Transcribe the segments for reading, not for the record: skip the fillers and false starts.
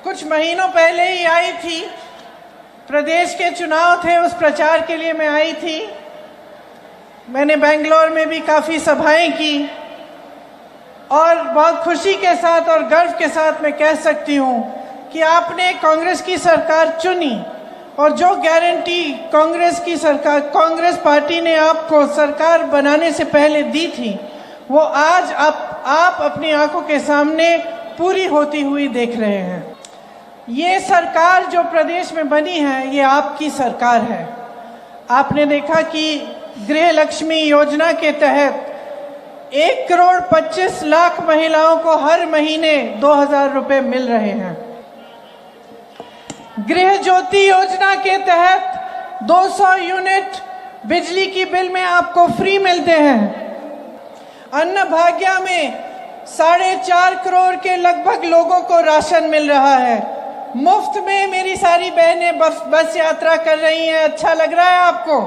कुछ महीनों पहले ही आई थी, प्रदेश के चुनाव थे, उस प्रचार के लिए मैं आई थी। मैंने बेंगलोर में भी काफ़ी सभाएं की और बहुत खुशी के साथ और गर्व के साथ मैं कह सकती हूँ कि आपने कांग्रेस की सरकार चुनी और जो गारंटी कांग्रेस की सरकार, कांग्रेस पार्टी ने आपको सरकार बनाने से पहले दी थी, वो आज आप अपनी आंखों के सामने पूरी होती हुई देख रहे हैं। ये सरकार जो प्रदेश में बनी है, ये आपकी सरकार है। आपने देखा कि गृह लक्ष्मी योजना के तहत 1,25,00,000 महिलाओं को हर महीने 2,000 रुपए मिल रहे हैं। गृह ज्योति योजना के तहत 200 यूनिट बिजली की बिल में आपको फ्री मिलते हैं। अन्न भाग्य में 4.5 करोड़ के लगभग लोगों को राशन मिल रहा है। मुफ्त में मेरी सारी बहनें बस यात्रा कर रही हैं। अच्छा लग रहा है आपको?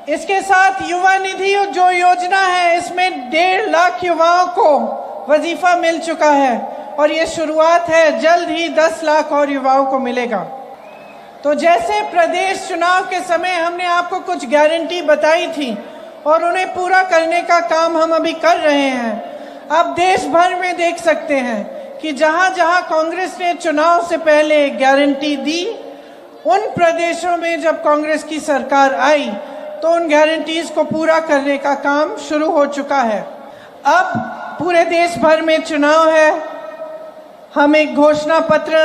इसके साथ युवा निधि जो योजना है, इसमें 1.5 लाख युवाओं को वजीफा मिल चुका है और ये शुरुआत है, जल्द ही 10 लाख और युवाओं को मिलेगा। तो जैसे प्रदेश चुनाव के समय हमने आपको कुछ गारंटी बताई थी और उन्हें पूरा करने का काम हम अभी कर रहे हैं। आप देश भर में देख सकते हैं कि जहां जहां कांग्रेस ने चुनाव से पहले गारंटी दी, उन प्रदेशों में जब कांग्रेस की सरकार आई तो उन गारंटीज को पूरा करने का काम शुरू हो चुका है। अब पूरे देश भर में चुनाव है। हम एक घोषणा पत्र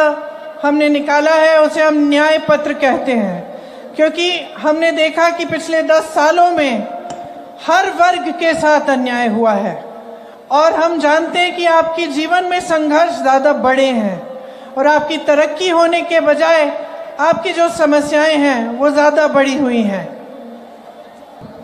हमने निकाला है, उसे हम न्याय पत्र कहते हैं, क्योंकि हमने देखा कि पिछले 10 सालों में हर वर्ग के साथ अन्याय हुआ है और हम जानते हैं कि आपके जीवन में संघर्ष ज़्यादा बड़े हैं और आपकी तरक्की होने के बजाय आपकी जो समस्याएं हैं वो ज़्यादा बढ़ी हुई हैं।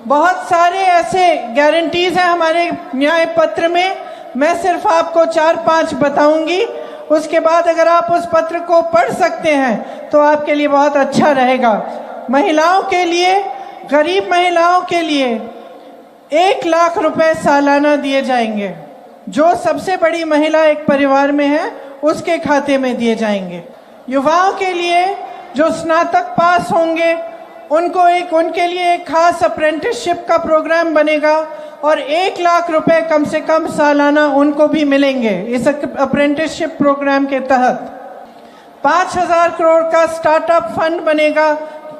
बहुत सारे ऐसे गारंटीज हैं हमारे न्याय पत्र में। मैं सिर्फ आपको 4-5 बताऊंगी, उसके बाद अगर आप उस पत्र को पढ़ सकते हैं तो आपके लिए बहुत अच्छा रहेगा। महिलाओं के लिए, गरीब महिलाओं के लिए 1 लाख रुपए सालाना दिए जाएंगे। जो सबसे बड़ी महिला एक परिवार में है उसके खाते में दिए जाएंगे। युवाओं के लिए जो स्नातक पास होंगे उनके लिए एक खास अप्रेंटिसशिप का प्रोग्राम बनेगा और 1 लाख रुपए कम से कम सालाना उनको भी मिलेंगे इस अप्रेंटिसशिप प्रोग्राम के तहत। 5,000 करोड़ का स्टार्टअप फंड बनेगा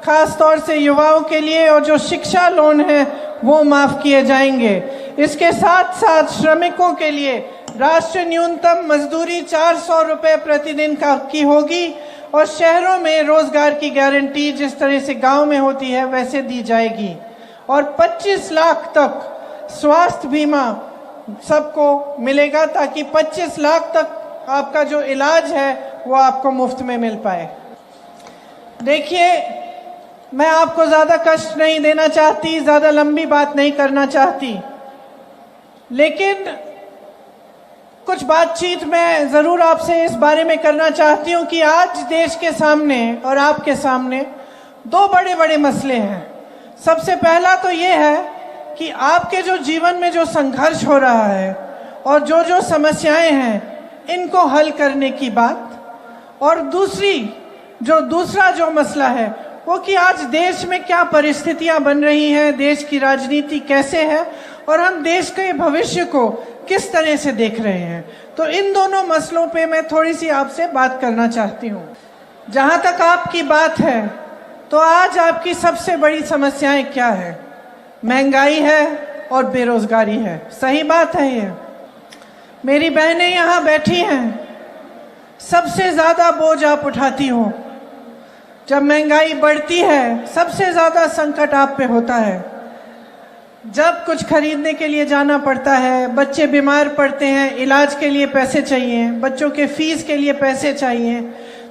खास तौर से युवाओं के लिए और जो शिक्षा लोन है वो माफ किए जाएंगे। इसके साथ साथ श्रमिकों के लिए राष्ट्रीय न्यूनतम मजदूरी 400 रुपए प्रतिदिन की होगी और शहरों में रोजगार की गारंटी जिस तरह से गांव में होती है वैसे दी जाएगी और 25 लाख तक स्वास्थ्य बीमा सबको मिलेगा ताकि 25 लाख तक आपका जो इलाज है वो आपको मुफ्त में मिल पाए। देखिए, मैं आपको ज़्यादा कष्ट नहीं देना चाहती, ज़्यादा लंबी बात नहीं करना चाहती, लेकिन कुछ बातचीत मैं ज़रूर आपसे इस बारे में करना चाहती हूँ कि आज देश के सामने और आपके सामने 2 बड़े बड़े मसले हैं। सबसे पहला तो ये है कि आपके जो जीवन में जो संघर्ष हो रहा है और जो समस्याएं हैं इनको हल करने की बात, और दूसरा जो मसला है वो कि आज देश में क्या परिस्थितियां बन रही हैं, देश की राजनीति कैसे है और हम देश के भविष्य को किस तरह से देख रहे हैं। तो इन दोनों मसलों पे मैं थोड़ी सी आपसे बात करना चाहती हूँ। जहाँ तक आपकी बात है तो आज आपकी सबसे बड़ी समस्याएं क्या है? महंगाई है और बेरोजगारी है। सही बात है ये। मेरी बहनें यहाँ बैठी हैं, सबसे ज़्यादा बोझ आप उठाती हो। जब महंगाई बढ़ती है सबसे ज़्यादा संकट आप पे होता है। जब कुछ खरीदने के लिए जाना पड़ता है, बच्चे बीमार पड़ते हैं, इलाज के लिए पैसे चाहिए, बच्चों के फीस के लिए पैसे चाहिए,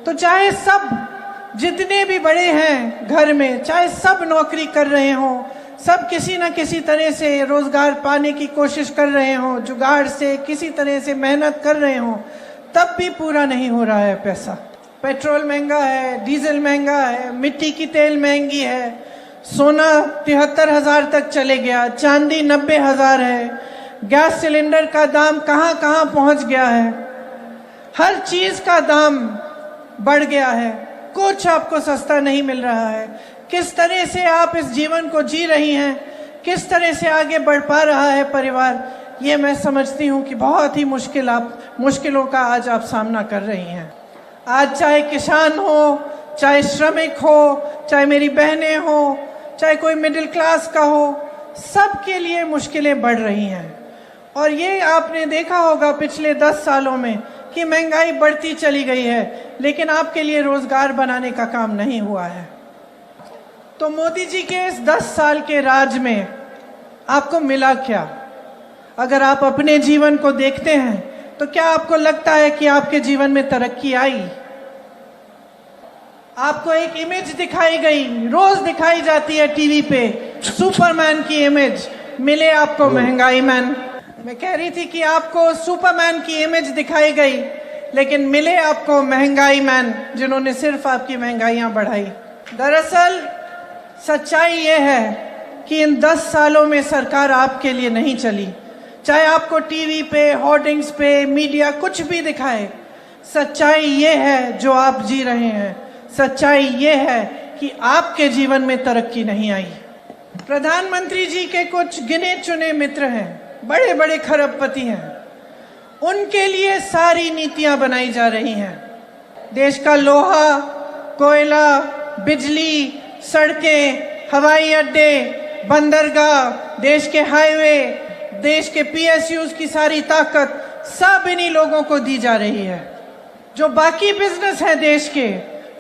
तो चाहे सब जितने भी बड़े हैं घर में, चाहे सब नौकरी कर रहे हों, सब किसी न किसी तरह से रोजगार पाने की कोशिश कर रहे हों, जुगाड़ से किसी तरह से मेहनत कर रहे हों, तब भी पूरा नहीं हो रहा है पैसा। पेट्रोल महंगा है, डीजल महंगा है, मिट्टी की तेल महंगी है, सोना 73,000 तक चले गया, चांदी 90,000 है, गैस सिलेंडर का दाम कहां कहां पहुंच गया है, हर चीज का दाम बढ़ गया है, कुछ आपको सस्ता नहीं मिल रहा है। किस तरह से आप इस जीवन को जी रही हैं, किस तरह से आगे बढ़ पा रहा है परिवार, ये मैं समझती हूँ कि बहुत ही मुश्किलों का आज आप सामना कर रही हैं। आज चाहे किसान हो, चाहे श्रमिक हो, चाहे मेरी बहनें हो, चाहे कोई मिडिल क्लास का हो, सबके लिए मुश्किलें बढ़ रही हैं। और ये आपने देखा होगा पिछले 10 सालों में कि महंगाई बढ़ती चली गई है, लेकिन आपके लिए रोजगार बनाने का काम नहीं हुआ है। तो मोदी जी के इस 10 साल के राज में आपको मिला क्या? अगर आप अपने जीवन को देखते हैं तो क्या आपको लगता है कि आपके जीवन में तरक्की आई? आपको एक इमेज दिखाई गई, रोज दिखाई जाती है टीवी पे, सुपरमैन की इमेज, मिले आपको महंगाई मैन। मैं कह रही थी कि आपको सुपरमैन की इमेज दिखाई गई, लेकिन मिले आपको महंगाई मैन, जिन्होंने सिर्फ आपकी महंगाइयां बढ़ाई। दरअसल सच्चाई ये है कि इन 10 सालों में सरकार आपके लिए नहीं चली। चाहे आपको टीवी पे, होर्डिंग्स पे, मीडिया कुछ भी दिखाए, सच्चाई ये है जो आप जी रहे हैं। सच्चाई ये है कि आपके जीवन में तरक्की नहीं आई। प्रधानमंत्री जी के कुछ गिने चुने मित्र हैं, बड़े बड़े खरबपति हैं, उनके लिए सारी नीतियां बनाई जा रही हैं। देश का लोहा, कोयला, बिजली, सड़कें, हवाई अड्डे, बंदरगाह, देश के हाईवे, देश के पीएसयूज की सारी ताकत सब इन्हीं लोगों को दी जा रही है। जो बाकी बिजनेस है देश के,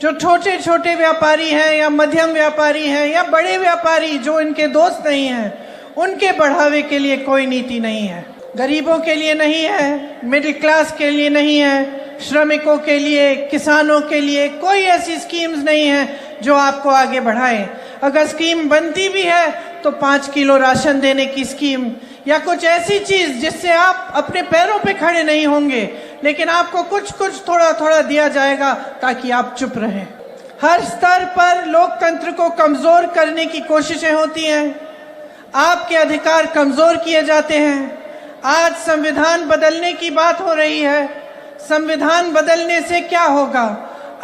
जो छोटे छोटे व्यापारी हैं या मध्यम व्यापारी हैं या बड़े व्यापारी जो इनके दोस्त नहीं हैं, उनके बढ़ावे के लिए कोई नीति नहीं है। गरीबों के लिए नहीं है, मिडिल क्लास के लिए नहीं है, श्रमिकों के लिए, किसानों के लिए कोई ऐसी स्कीम्स नहीं है जो आपको आगे बढ़ाए। अगर स्कीम बनती भी है तो 5 किलो राशन देने की स्कीम या कुछ ऐसी चीज जिससे आप अपने पैरों पे खड़े नहीं होंगे, लेकिन आपको कुछ कुछ थोड़ा थोड़ा दिया जाएगा ताकि आप चुप रहें। हर स्तर पर लोकतंत्र को कमजोर करने की कोशिशें होती हैं, आपके अधिकार कमजोर किए जाते हैं। आज संविधान बदलने की बात हो रही है। संविधान बदलने से क्या होगा?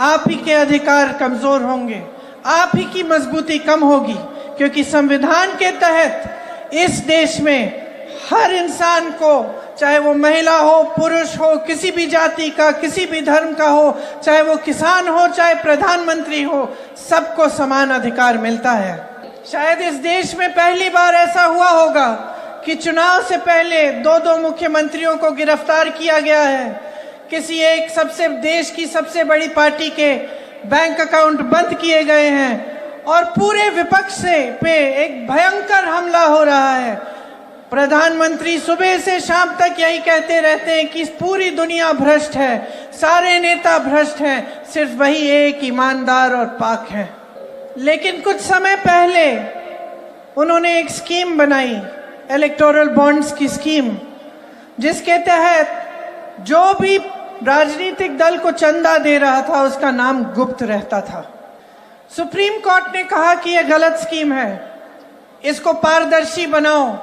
आप ही के अधिकार कमजोर होंगे, आप ही की मजबूती कम होगी, क्योंकि संविधान के तहत इस देश में हर इंसान को, चाहे वो महिला हो, पुरुष हो, किसी भी जाति का, किसी भी धर्म का हो, चाहे वो किसान हो, चाहे प्रधानमंत्री हो, सबको समान अधिकार मिलता है। शायद इस देश में पहली बार ऐसा हुआ होगा कि चुनाव से पहले 2 मुख्यमंत्रियों को गिरफ्तार किया गया है। किसी एक देश की सबसे बड़ी पार्टी के बैंक अकाउंट बंद किए गए हैं और पूरे विपक्ष पे एक भयंकर हमला हो रहा है। प्रधानमंत्री सुबह से शाम तक यही कहते रहते हैं कि पूरी दुनिया भ्रष्ट है, सारे नेता भ्रष्ट हैं, सिर्फ वही एक ईमानदार और पाक है। लेकिन कुछ समय पहले उन्होंने एक स्कीम बनाई, इलेक्टोरल बॉन्ड्स की स्कीम, जिसके तहत जो भी राजनीतिक दल को चंदा दे रहा था उसका नाम गुप्त रहता था। सुप्रीम कोर्ट ने कहा कि यह गलत स्कीम है, इसको पारदर्शी बनाओ,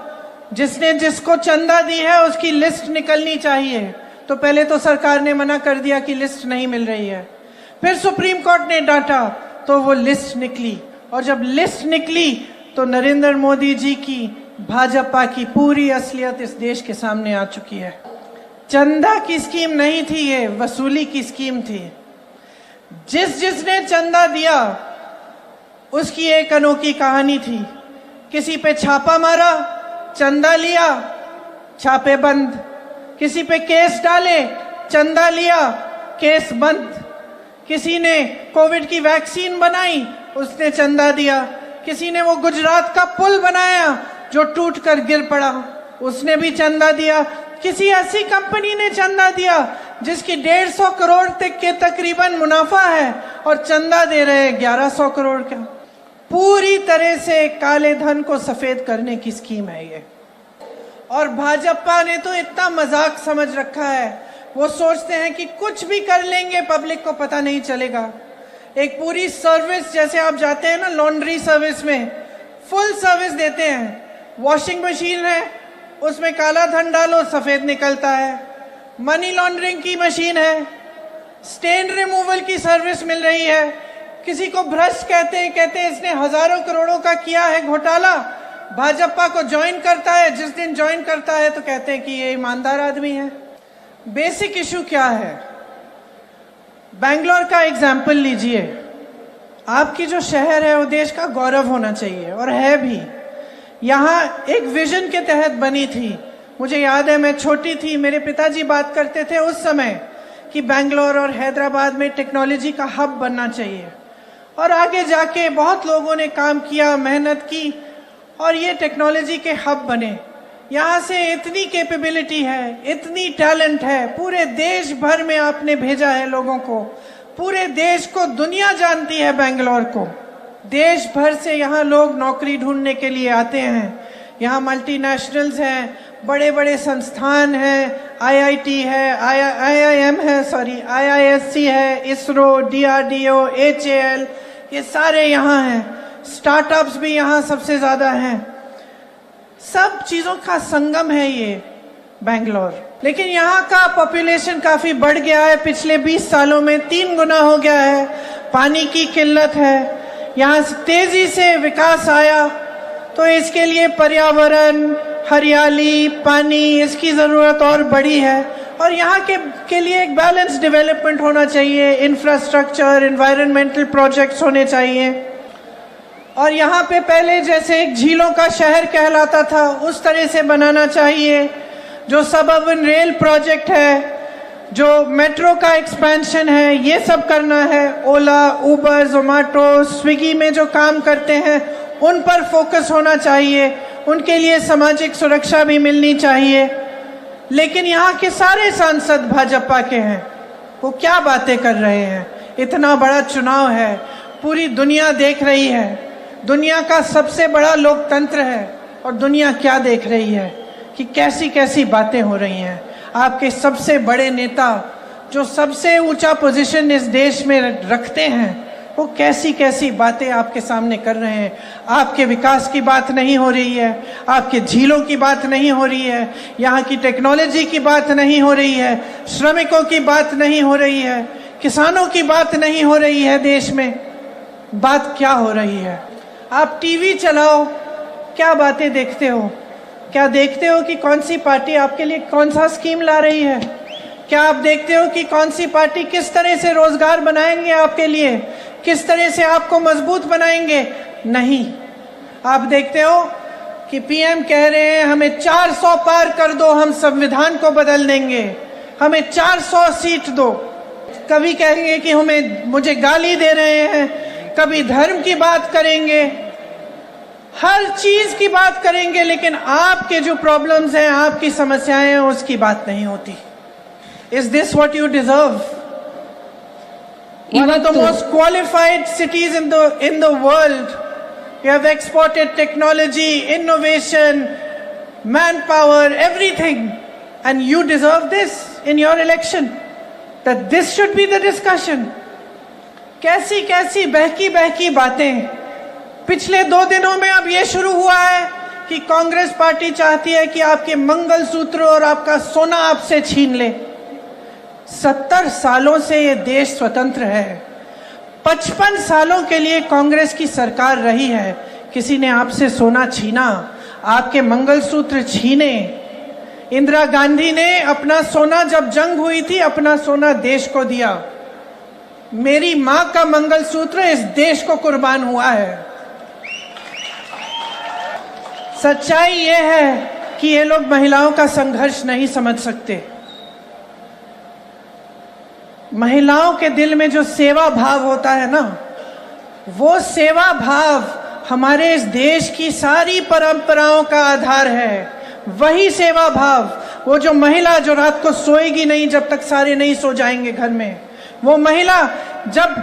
जिसने जिसको चंदा दी है उसकी लिस्ट निकलनी चाहिए। तो पहले तो सरकार ने मना कर दिया कि लिस्ट नहीं मिल रही है, फिर सुप्रीम कोर्ट ने डांटा तो वो लिस्ट निकली, और जब लिस्ट निकली तो नरेंद्र मोदी जी की भाजपा की पूरी असलियत इस देश के सामने आ चुकी है। चंदा की स्कीम नहीं थी, ये वसूली की स्कीम थी। जिसने चंदा दिया उसकी एक अनोखी कहानी थी। किसी पे छापा मारा, चंदा लिया, छापे बंद। किसी पे केस डाले, चंदा लिया, केस बंद। किसी ने कोविड की वैक्सीन बनाई, उसने चंदा दिया। किसी ने वो गुजरात का पुल बनाया जो टूटकर गिर पड़ा, उसने भी चंदा दिया। किसी ऐसी कंपनी ने चंदा दिया जिसकी 150 करोड़ तक के तकरीबन मुनाफा है और चंदा दे रहे 1100 करोड़ का। पूरी तरह से काले धन को सफेद करने की स्कीम है ये। और भाजपा ने तो इतना मजाक समझ रखा है, वो सोचते हैं कि कुछ भी कर लेंगे, पब्लिक को पता नहीं चलेगा। एक पूरी सर्विस, जैसे आप जाते हैं ना लॉन्ड्री सर्विस में, फुल सर्विस देते हैं। वॉशिंग मशीन है, उसमें काला धन डालो, सफेद निकलता है। मनी लॉन्ड्रिंग की मशीन है, स्टेन रिमूवल की सर्विस मिल रही है। किसी को भ्रष्ट कहते हैं इसने हजारों करोड़ों का किया है घोटाला, भाजपा को ज्वाइन करता है। जिस दिन ज्वाइन करता है तो कहते हैं कि ये ईमानदार आदमी है। बेसिक इशू क्या है? बैंगलोर का एग्जाम्पल लीजिए। आपकी जो शहर है वो देश का गौरव होना चाहिए, और है भी। यहाँ एक विजन के तहत बनी थी। मुझे याद है, मैं छोटी थी, मेरे पिताजी बात करते थे उस समय कि बैंगलोर और हैदराबाद में टेक्नोलॉजी का हब बनना चाहिए। और आगे जाके बहुत लोगों ने काम किया, मेहनत की, और ये टेक्नोलॉजी के हब बने। यहाँ से इतनी कैपेबिलिटी है, इतनी टैलेंट है, पूरे देश भर में आपने भेजा है लोगों को। पूरे देश को दुनिया जानती है बैंगलोर को। देश भर से यहाँ लोग नौकरी ढूंढने के लिए आते हैं। यहाँ मल्टीनेशनल्स हैं, बड़े बड़े संस्थान हैं, आईआईटी है, आईआईएम है, आईआईएससी है, इसरो, डीआरडीओ, एचएएल, ये सारे यहाँ हैं। स्टार्टअप्स भी यहाँ सबसे ज्यादा हैं। सब चीजों का संगम है ये बैंगलोर। लेकिन यहाँ का पॉपुलेशन काफी बढ़ गया है, पिछले 20 सालों में 3 गुना हो गया है। पानी की किल्लत है, यहाँ तेजी से विकास आया तो इसके लिए पर्यावरण, हरियाली, पानी, इसकी जरूरत और बड़ी है। और यहाँ के लिए एक बैलेंस डेवलपमेंट होना चाहिए, इंफ्रास्ट्रक्चर, एनवायरमेंटल प्रोजेक्ट्स होने चाहिए। और यहाँ पे पहले जैसे एक झीलों का शहर कहलाता था उस तरह से बनाना चाहिए। जो सबअर्बन रेल प्रोजेक्ट है, जो मेट्रो का एक्सपेंशन है, ये सब करना है। ओला, उबर, जोमेटो, स्विगी में जो काम करते हैं उन पर फोकस होना चाहिए। उनके लिए सामाजिक सुरक्षा भी मिलनी चाहिए। लेकिन यहाँ के सारे सांसद भाजपा के हैं, वो क्या बातें कर रहे हैं? इतना बड़ा चुनाव है, पूरी दुनिया देख रही है, दुनिया का सबसे बड़ा लोकतंत्र है, और दुनिया क्या देख रही है कि कैसी कैसी बातें हो रही हैं। आपके सबसे बड़े नेता जो सबसे ऊंचा पोजीशन इस देश में रखते हैं, वो कैसी कैसी बातें आपके सामने कर रहे हैं। आपके विकास की बात नहीं हो रही है, आपके झीलों की बात नहीं हो रही है, यहाँ की टेक्नोलॉजी की बात नहीं हो रही है, श्रमिकों की बात नहीं हो रही है, किसानों की बात नहीं हो रही है। देश में बात क्या हो रही है? आप टीवी चलाओ, क्या बातें देखते हो? क्या देखते हो कि कौन सी पार्टी आपके लिए कौन सा स्कीम ला रही है? क्या आप देखते हो कि कौन सी पार्टी किस तरह से रोजगार बनाएंगे आपके लिए, किस तरह से आपको मजबूत बनाएंगे? नहीं। आप देखते हो कि पीएम कह रहे हैं हमें 400 पार कर दो, हम संविधान को बदल देंगे, हमें 400 सीट दो। कभी कहेंगे कि मुझे गाली दे रहे हैं, कभी धर्म की बात करेंगे, हर चीज की बात करेंगे, लेकिन आपके जो प्रॉब्लम्स हैं, आपकी समस्याएं हैं, उसकी बात नहीं होती। Is this what you deserve? One of the most qualified cities in the world. You have exported technology, innovation, manpower, everything, and you deserve this in your election. That this should be the discussion. कैसी कैसी बहकी बहकी बातें। पिछले 2 दिनों में अब ये शुरू हुआ है कि कांग्रेस पार्टी चाहती है कि आपके मंगलसूत्र और आपका सोना आपसे छीन ले। 70 सालों से ये देश स्वतंत्र है, 55 सालों के लिए कांग्रेस की सरकार रही है। किसी ने आपसे सोना छीना? आपके मंगलसूत्र छीने? इंदिरा गांधी ने अपना सोना, जब जंग हुई थी, अपना सोना देश को दिया। मेरी मां का मंगलसूत्र इस देश को कुर्बान हुआ है। सच्चाई ये है कि ये लोग महिलाओं का संघर्ष नहीं समझ सकते। महिलाओं के दिल में जो सेवा भाव होता है ना, वो सेवा भाव हमारे इस देश की सारी परंपराओं का आधार है। वही सेवा भाव, वो जो महिला जो रात को सोएगी नहीं जब तक सारे नहीं सो जाएंगे घर में, वो महिला जब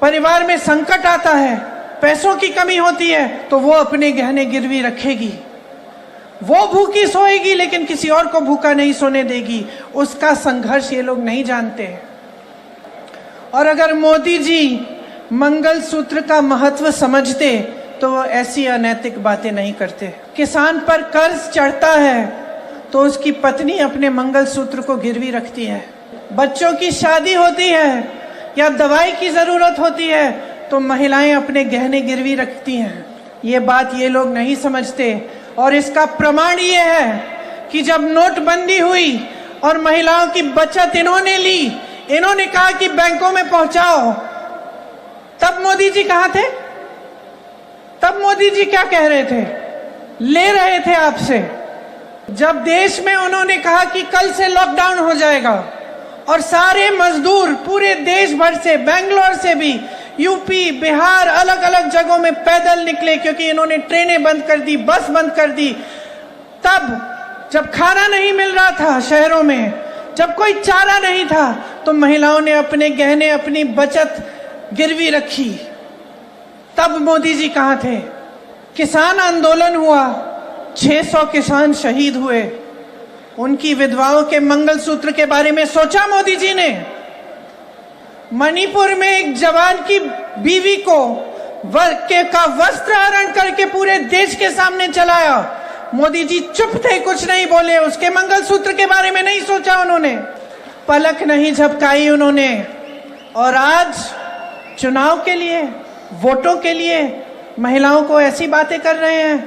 परिवार में संकट आता है, पैसों की कमी होती है, तो वो अपने गहने गिरवी रखेगी। वो भूखी सोएगी लेकिन किसी और को भूखा नहीं सोने देगी। उसका संघर्ष ये लोग नहीं जानते। और अगर मोदी जी मंगलसूत्र का महत्व समझते तो वो ऐसी अनैतिक बातें नहीं करते। किसान पर कर्ज चढ़ता है तो उसकी पत्नी अपने मंगलसूत्र को गिरवी रखती है। बच्चों की शादी होती है या दवाई की जरूरत होती है तो महिलाएं अपने गहने गिरवी रखती हैं। ये बात ये लोग नहीं समझते और इसका प्रमाण ये है कि जब नोटबंदी हुई और महिलाओं की बचत इन्होंने ली, इन्होंने कहा कि बैंकों में पहुंचाओ, तब मोदी जी कहां थे? तब मोदी जी क्या कह रहे थे? ले रहे थे आपसे। जब देश में उन्होंने कहा कि कल से लॉकडाउन हो जाएगा और सारे मजदूर पूरे देश भर से, बेंगलोर से भी, यूपी, बिहार, अलग अलग जगहों में पैदल निकले क्योंकि इन्होंने ट्रेनें बंद कर दी, बस बंद कर दी। तब जब खाना नहीं मिल रहा था शहरों में, जब कोई चारा नहीं था, तो महिलाओं ने अपने गहने, अपनी बचत गिरवी रखी। तब मोदी जी कहां थे? किसान आंदोलन हुआ, 600 किसान शहीद हुए, उनकी विधवाओं के मंगलसूत्र के बारे में सोचा मोदी जी ने? मणिपुर में एक जवान की बीवी को का वस्त्र हरण करके पूरे देश के सामने चलाया, मोदी जी चुप थे, कुछ नहीं बोले, उसके मंगलसूत्र के बारे में नहीं सोचा उन्होंने, पलक नहीं झपकाई उन्होंने। और आज चुनाव के लिए, वोटों के लिए महिलाओं को ऐसी बातें कर रहे हैं,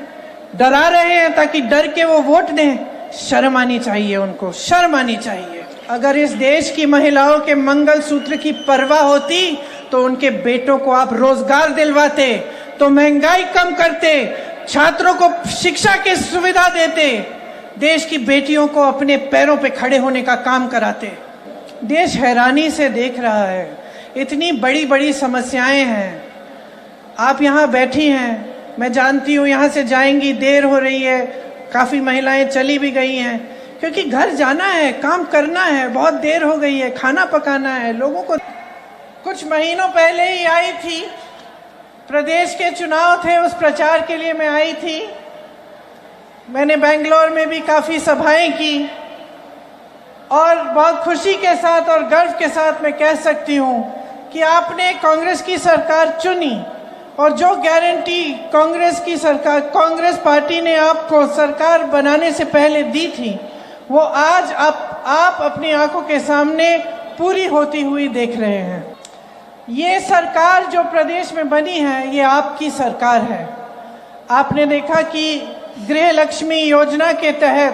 डरा रहे हैं ताकि डर के वो वोट दें। शर्म आनी चाहिए उनको, शर्म आनी चाहिए। अगर इस देश की महिलाओं के मंगलसूत्र की परवाह होती तो उनके बेटों को आप रोजगार दिलवाते, तो महंगाई कम करते, छात्रों को शिक्षा की सुविधा देते, देश की बेटियों को अपने पैरों पे खड़े होने का काम कराते। देश हैरानी से देख रहा है, इतनी बड़ी बड़ी समस्याएं हैं। आप यहाँ बैठी हैं, मैं जानती हूँ यहाँ से जाएंगी, देर हो रही है, काफी महिलाएं चली भी गई हैं क्योंकि घर जाना है, काम करना है, बहुत देर हो गई है, खाना पकाना है लोगों को। कुछ महीनों पहले ही आई थी, प्रदेश के चुनाव थे, उस प्रचार के लिए मैं आई थी। मैंने बेंगलोर में भी काफी सभाएं की और बहुत खुशी के साथ और गर्व के साथ मैं कह सकती हूँ कि आपने कांग्रेस की सरकार चुनी और जो गारंटी कांग्रेस की सरकार, कांग्रेस पार्टी ने आपको सरकार बनाने से पहले दी थी, वो आज आप अपनी आंखों के सामने पूरी होती हुई देख रहे हैं। ये सरकार जो प्रदेश में बनी है, ये आपकी सरकार है। आपने देखा कि गृह लक्ष्मी योजना के तहत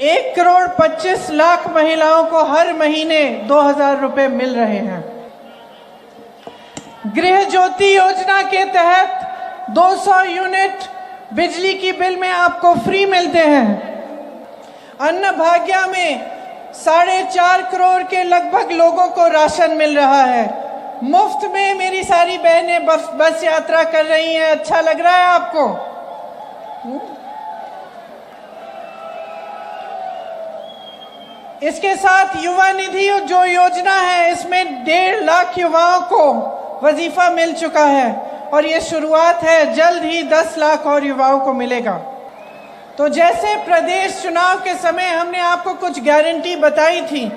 1,25,00,000 महिलाओं को हर महीने 2,000 रुपए मिल रहे हैं। गृह ज्योति योजना के तहत 200 यूनिट बिजली की बिल में आपको फ्री मिलते हैं। अन्न भाग्य में 4.5 करोड़ के लगभग लोगों को राशन मिल रहा है। मुफ्त में मेरी सारी बहनें बस यात्रा कर रही हैं। अच्छा लग रहा है आपको? इसके साथ युवा निधि जो योजना है, इसमें 1.5 लाख युवाओं को वजीफा मिल चुका है और ये शुरुआत है, जल्द ही 10 लाख और युवाओं को मिलेगा। तो जैसे प्रदेश चुनाव के समय हमने आपको कुछ गारंटी बताई थी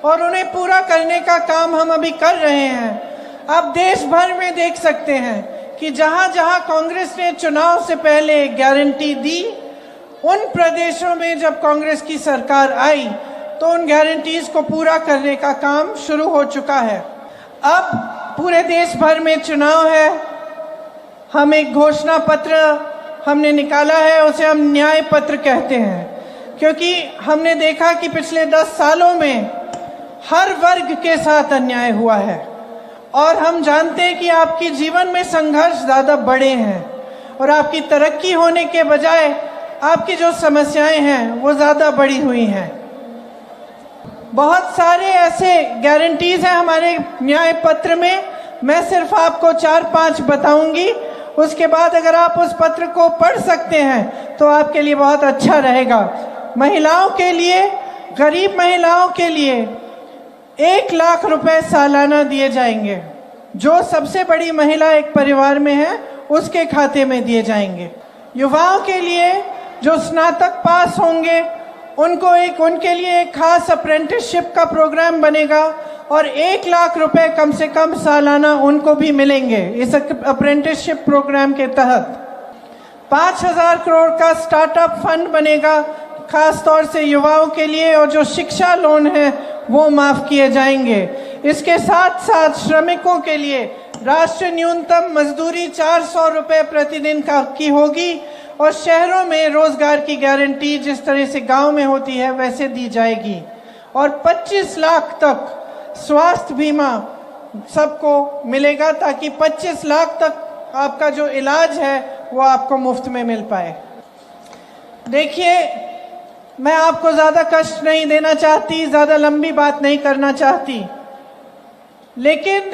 और उन्हें पूरा करने का काम हम अभी कर रहे हैं। आप देश भर में देख सकते हैं कि जहां जहां कांग्रेस ने चुनाव से पहले गारंटी दी, उन प्रदेशों में जब कांग्रेस की सरकार आई तो उन गारंटीज को पूरा करने का काम शुरू हो चुका है। अब पूरे देश भर में चुनाव है, हम एक घोषणा पत्र हमने निकाला है, उसे हम न्याय पत्र कहते हैं, क्योंकि हमने देखा कि पिछले 10 सालों में हर वर्ग के साथ अन्याय हुआ है और हम जानते हैं कि आपके जीवन में संघर्ष ज्यादा बड़े हैं और आपकी तरक्की होने के बजाय आपकी जो समस्याएं हैं वो ज्यादा बड़ी हुई हैं। बहुत सारे ऐसे गारंटीज हैं हमारे न्याय पत्र में, मैं सिर्फ आपको 4-5 बताऊंगी। उसके बाद अगर आप उस पत्र को पढ़ सकते हैं तो आपके लिए बहुत अच्छा रहेगा। महिलाओं के लिए, गरीब महिलाओं के लिए 1 लाख रुपए सालाना दिए जाएंगे। जो सबसे बड़ी महिला एक परिवार में है उसके खाते में दिए जाएंगे। युवाओं के लिए जो स्नातक पास होंगे उनके लिए एक खास अप्रेंटिसशिप का प्रोग्राम बनेगा। और 1 लाख रुपए कम से कम सालाना उनको भी मिलेंगे इस अप्रेंटिसशिप प्रोग्राम के तहत। 5,000 करोड़ का स्टार्टअप फंड बनेगा खास तौर से युवाओं के लिए, और जो शिक्षा लोन है वो माफ किए जाएंगे। इसके साथ साथ श्रमिकों के लिए राष्ट्रीय न्यूनतम मजदूरी 400 रुपए प्रतिदिन की होगी, और शहरों में रोजगार की गारंटी जिस तरह से गांव में होती है वैसे दी जाएगी, और 25 लाख तक स्वास्थ्य बीमा सबको मिलेगा, ताकि 25 लाख तक आपका जो इलाज है वो आपको मुफ्त में मिल पाए। देखिए, मैं आपको ज्यादा कष्ट नहीं देना चाहती, ज्यादा लंबी बात नहीं करना चाहती, लेकिन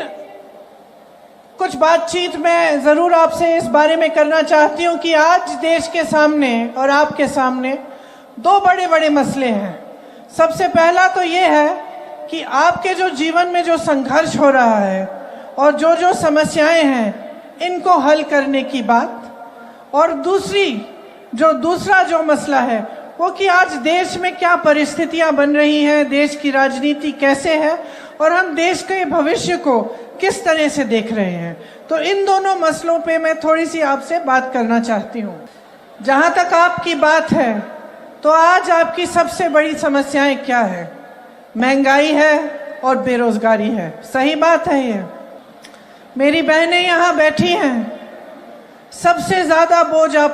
कुछ बातचीत मैं जरूर आपसे इस बारे में करना चाहती हूं कि आज देश के सामने और आपके सामने 2 बड़े बड़े मसले हैं। सबसे पहला तो ये है कि आपके जो जीवन में जो संघर्ष हो रहा है और जो जो समस्याएं हैं इनको हल करने की बात, और दूसरा जो मसला है वो कि आज देश में क्या परिस्थितियां बन रही हैं, देश की राजनीति कैसे है, और हम देश के भविष्य को किस तरह से देख रहे हैं। तो इन दोनों मसलों पे मैं थोड़ी सी आपसे बात करना चाहती हूँ। जहां तक आपकी बात है, तो आज आपकी सबसे बड़ी समस्याएं क्या है? महंगाई है और बेरोजगारी है। सही बात है ये। मेरी बहनें यहाँ बैठी हैं, सबसे ज्यादा बोझ आप